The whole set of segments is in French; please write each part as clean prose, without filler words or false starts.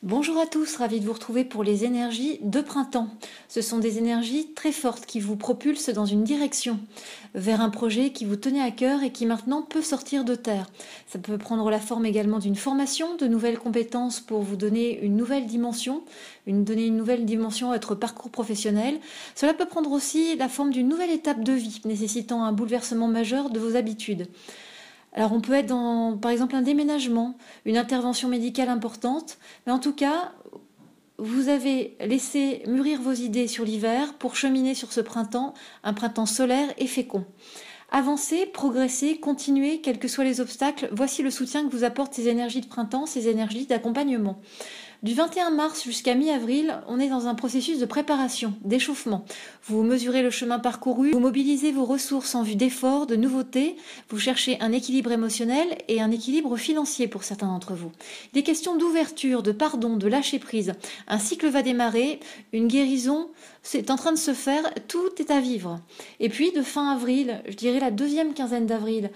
Bonjour à tous, ravi de vous retrouver pour les énergies de printemps. Ce sont des énergies très fortes qui vous propulsent dans une direction, vers un projet qui vous tenait à cœur et qui maintenant peut sortir de terre. Ça peut prendre la forme également d'une formation, de nouvelles compétences pour vous donner une nouvelle dimension, donner une nouvelle dimension à votre parcours professionnel. Cela peut prendre aussi la forme d'une nouvelle étape de vie, nécessitant un bouleversement majeur de vos habitudes. Alors on peut être dans, par exemple, un déménagement, une intervention médicale importante, mais en tout cas, vous avez laissé mûrir vos idées sur l'hiver pour cheminer sur ce printemps, un printemps solaire et fécond. Avancez, progressez, continuez, quels que soient les obstacles, voici le soutien que vous apportent ces énergies de printemps, ces énergies d'accompagnement. Du 21 mars jusqu'à mi-avril, on est dans un processus de préparation, d'échauffement. Vous mesurez le chemin parcouru, vous mobilisez vos ressources en vue d'efforts, de nouveautés, vous cherchez un équilibre émotionnel et un équilibre financier pour certains d'entre vous. Des questions d'ouverture, de pardon, de lâcher prise. Un cycle va démarrer, une guérison c'est en train de se faire, tout est à vivre. Et puis de fin avril, je dirais la deuxième quinzaine d'avril,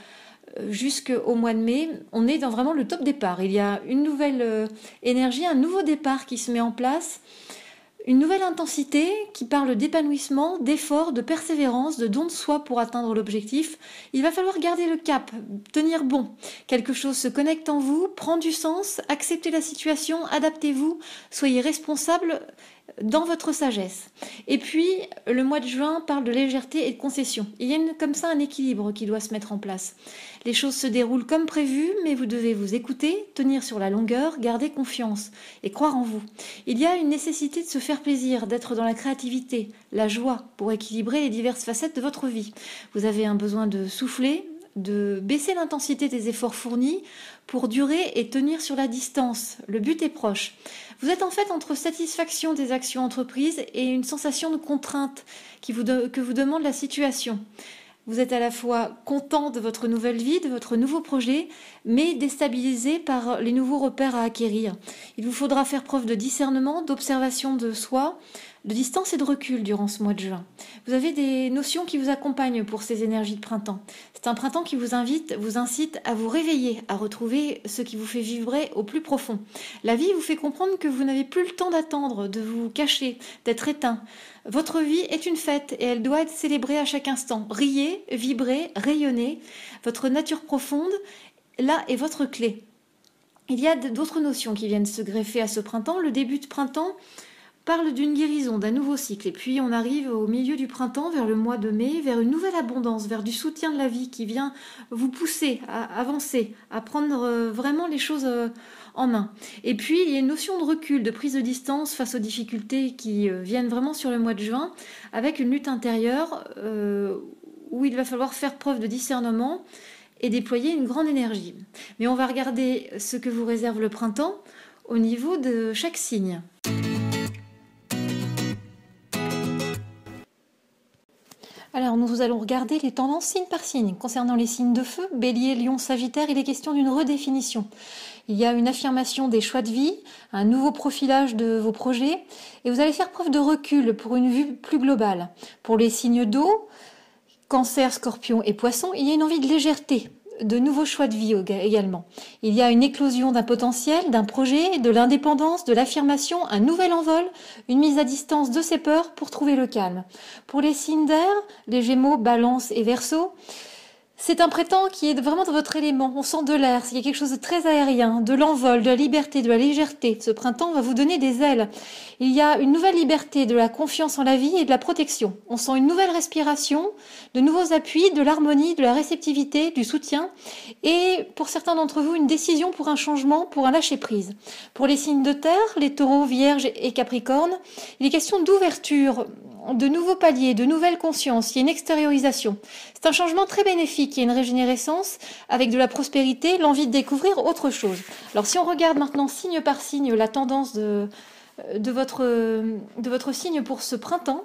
jusqu'au mois de mai, on est dans vraiment le top départ. Il y a une nouvelle énergie, un nouveau départ qui se met en place, une nouvelle intensité qui parle d'épanouissement, d'effort, de persévérance, de don de soi pour atteindre l'objectif. Il va falloir garder le cap, tenir bon. Quelque chose se connecte en vous, prend du sens, acceptez la situation, adaptez-vous, soyez responsable dans votre sagesse. Et puis, le mois de juin parle de légèreté et de concession. Il y a comme ça un équilibre qui doit se mettre en place. Les choses se déroulent comme prévu, mais vous devez vous écouter, tenir sur la longueur, garder confiance et croire en vous. Il y a une nécessité de se faire plaisir, d'être dans la créativité, la joie pour équilibrer les diverses facettes de votre vie. Vous avez un besoin de souffler, de baisser l'intensité des efforts fournis pour durer et tenir sur la distance. Le but est proche. Vous êtes en fait entre satisfaction des actions entreprises et une sensation de contrainte que vous demande la situation. Vous êtes à la fois content de votre nouvelle vie, de votre nouveau projet, mais déstabilisé par les nouveaux repères à acquérir. Il vous faudra faire preuve de discernement, d'observation de soi, de distance et de recul durant ce mois de juin. Vous avez des notions qui vous accompagnent pour ces énergies de printemps. C'est un printemps qui vous incite à vous réveiller, à retrouver ce qui vous fait vibrer au plus profond. La vie vous fait comprendre que vous n'avez plus le temps d'attendre, de vous cacher, d'être éteint. Votre vie est une fête et elle doit être célébrée à chaque instant. Riez, vibrez, rayonnez. Votre nature profonde, là est votre clé. Il y a d'autres notions qui viennent se greffer à ce printemps. Le début de printemps parle d'une guérison, d'un nouveau cycle. Et puis on arrive au milieu du printemps, vers le mois de mai, vers une nouvelle abondance, vers du soutien de la vie qui vient vous pousser à avancer, à prendre vraiment les choses en main. Et puis il y a une notion de recul, de prise de distance face aux difficultés qui viennent vraiment sur le mois de juin, avec une lutte intérieure où il va falloir faire preuve de discernement et déployer une grande énergie. Mais on va regarder ce que vous réserve le printemps au niveau de chaque signe. Alors nous allons regarder les tendances signe par signe. Concernant les signes de feu, Bélier, Lion, Sagittaire, il est question d'une redéfinition. Il y a une affirmation des choix de vie, un nouveau profilage de vos projets, et vous allez faire preuve de recul pour une vue plus globale. Pour les signes d'eau, Cancer, Scorpion et Poisson, il y a une envie de légèreté, de nouveaux choix de vie également. Il y a une éclosion d'un potentiel, d'un projet, de l'indépendance, de l'affirmation, un nouvel envol, une mise à distance de ses peurs pour trouver le calme. Pour les signes d'air, les Gémeaux, Balance et Verseau, c'est un printemps qui est vraiment dans votre élément. On sent de l'air, il y a quelque chose de très aérien, de l'envol, de la liberté, de la légèreté. Ce printemps va vous donner des ailes. Il y a une nouvelle liberté, de la confiance en la vie et de la protection. On sent une nouvelle respiration, de nouveaux appuis, de l'harmonie, de la réceptivité, du soutien. Et pour certains d'entre vous, une décision pour un changement, pour un lâcher-prise. Pour les signes de terre, les taureaux, vierges et capricornes, il est question d'ouverture, de nouveaux paliers, de nouvelles consciences, il y a une extériorisation. C'est un changement très bénéfique, il y a une régénérescence avec de la prospérité, l'envie de découvrir autre chose. Alors si on regarde maintenant signe par signe la tendance de votre signe pour ce printemps,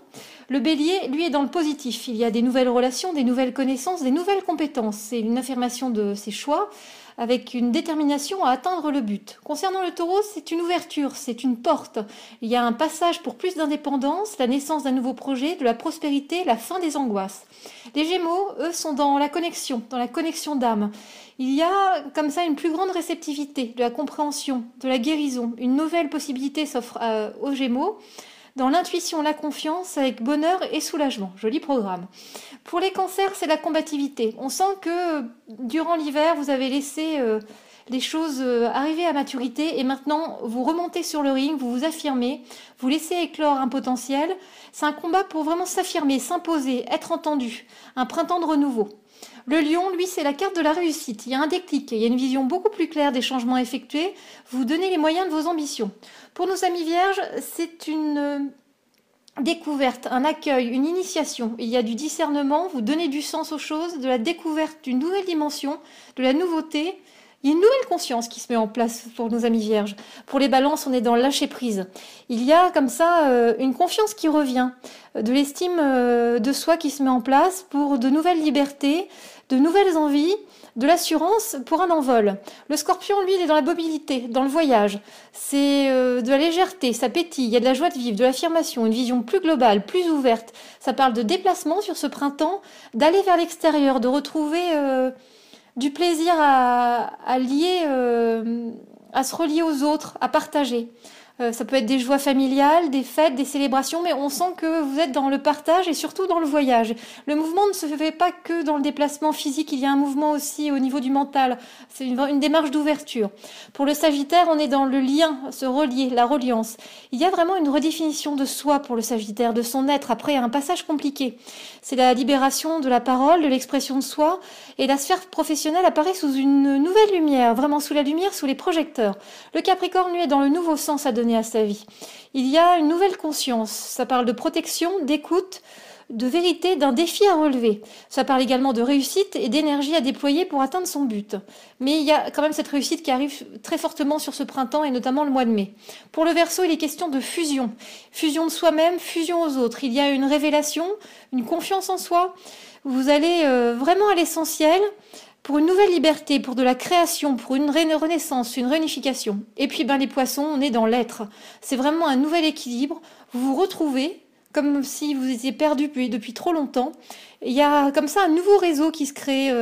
Le Bélier, lui, est dans le positif. Il y a des nouvelles relations, des nouvelles connaissances, des nouvelles compétences. C'est une affirmation de ses choix avec une détermination à atteindre le but. Concernant le Taureau, c'est une ouverture, c'est une porte. Il y a un passage pour plus d'indépendance, la naissance d'un nouveau projet, de la prospérité, la fin des angoisses. Les Gémeaux, eux, sont dans la connexion d'âme. Il y a comme ça une plus grande réceptivité, de la compréhension, de la guérison. Une nouvelle possibilité s'offre aux Gémeaux. Dans l'intuition, la confiance, avec bonheur et soulagement. Joli programme. Pour les cancers, c'est la combativité. On sent que durant l'hiver, vous avez laissé les choses arriver à maturité et maintenant, vous remontez sur le ring, vous vous affirmez, vous laissez éclore un potentiel. C'est un combat pour vraiment s'affirmer, s'imposer, être entendu. Un printemps de renouveau. Le lion, lui, c'est la carte de la réussite. Il y a un déclic, il y a une vision beaucoup plus claire des changements effectués. Vous donnez les moyens de vos ambitions. Pour nos amis vierges, c'est une découverte, un accueil, une initiation. Il y a du discernement, vous donnez du sens aux choses, de la découverte d'une nouvelle dimension, de la nouveauté. Il y a une nouvelle conscience qui se met en place pour nos amis vierges. Pour les balances, on est dans le lâcher-prise. Il y a comme ça une confiance qui revient, de l'estime de soi qui se met en place pour de nouvelles libertés, de nouvelles envies, de l'assurance pour un envol. Le Scorpion, lui, il est dans la mobilité, dans le voyage. C'est de la légèreté, ça pétille, il y a de la joie de vivre, de l'affirmation, une vision plus globale, plus ouverte. Ça parle de déplacement sur ce printemps, d'aller vers l'extérieur, de retrouver du plaisir à lier, à se relier aux autres, à partager. Ça peut être des joies familiales, des fêtes, des célébrations, mais on sent que vous êtes dans le partage et surtout dans le voyage. Le mouvement ne se fait pas que dans le déplacement physique, il y a un mouvement aussi au niveau du mental. C'est une démarche d'ouverture. Pour le Sagittaire, on est dans le lien, se relier, la reliance. Il y a vraiment une redéfinition de soi pour le Sagittaire, de son être, après un passage compliqué. C'est la libération de la parole, de l'expression de soi, et la sphère professionnelle apparaît sous une nouvelle lumière, vraiment sous la lumière, sous les projecteurs. Le Capricorne, lui, est dans le nouveau sens à donner à sa vie. Il y a une nouvelle conscience. Ça parle de protection, d'écoute, de vérité, d'un défi à relever. Ça parle également de réussite et d'énergie à déployer pour atteindre son but. Mais il y a quand même cette réussite qui arrive très fortement sur ce printemps et notamment le mois de mai. Pour le Verseau, il est question de fusion. Fusion de soi-même, fusion aux autres. Il y a une révélation, une confiance en soi. Vous allez vraiment à l'essentiel pour une nouvelle liberté, pour de la création, pour une renaissance, une réunification. Et puis les Poissons, on est dans l'être. C'est vraiment un nouvel équilibre. Vous vous retrouvez comme si vous étiez perdu depuis trop longtemps. Il y a comme ça un nouveau réseau qui se crée.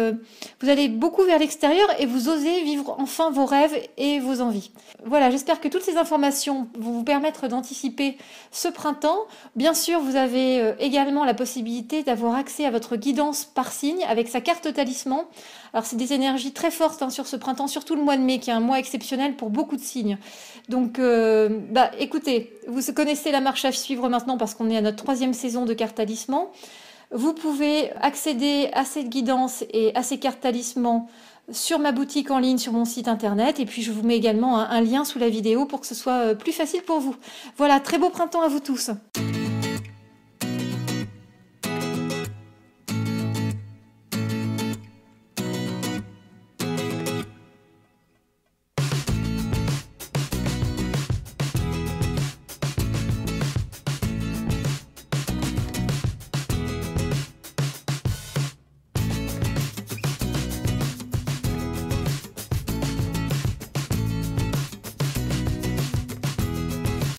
Vous allez beaucoup vers l'extérieur et vous osez vivre enfin vos rêves et vos envies. Voilà, j'espère que toutes ces informations vont vous permettre d'anticiper ce printemps. Bien sûr, vous avez également la possibilité d'avoir accès à votre guidance par signe avec sa carte talisman. Alors, c'est des énergies très fortes sur ce printemps, surtout le mois de mai, qui est un mois exceptionnel pour beaucoup de signes. Donc, écoutez, vous connaissez la marche à suivre maintenant parce qu'on est à notre 3e saison de carte talisman. Vous pouvez accéder à cette guidance et à ces cartes talismans sur ma boutique en ligne, sur mon site internet. Et puis, je vous mets également un lien sous la vidéo pour que ce soit plus facile pour vous. Voilà, très beau printemps à vous tous.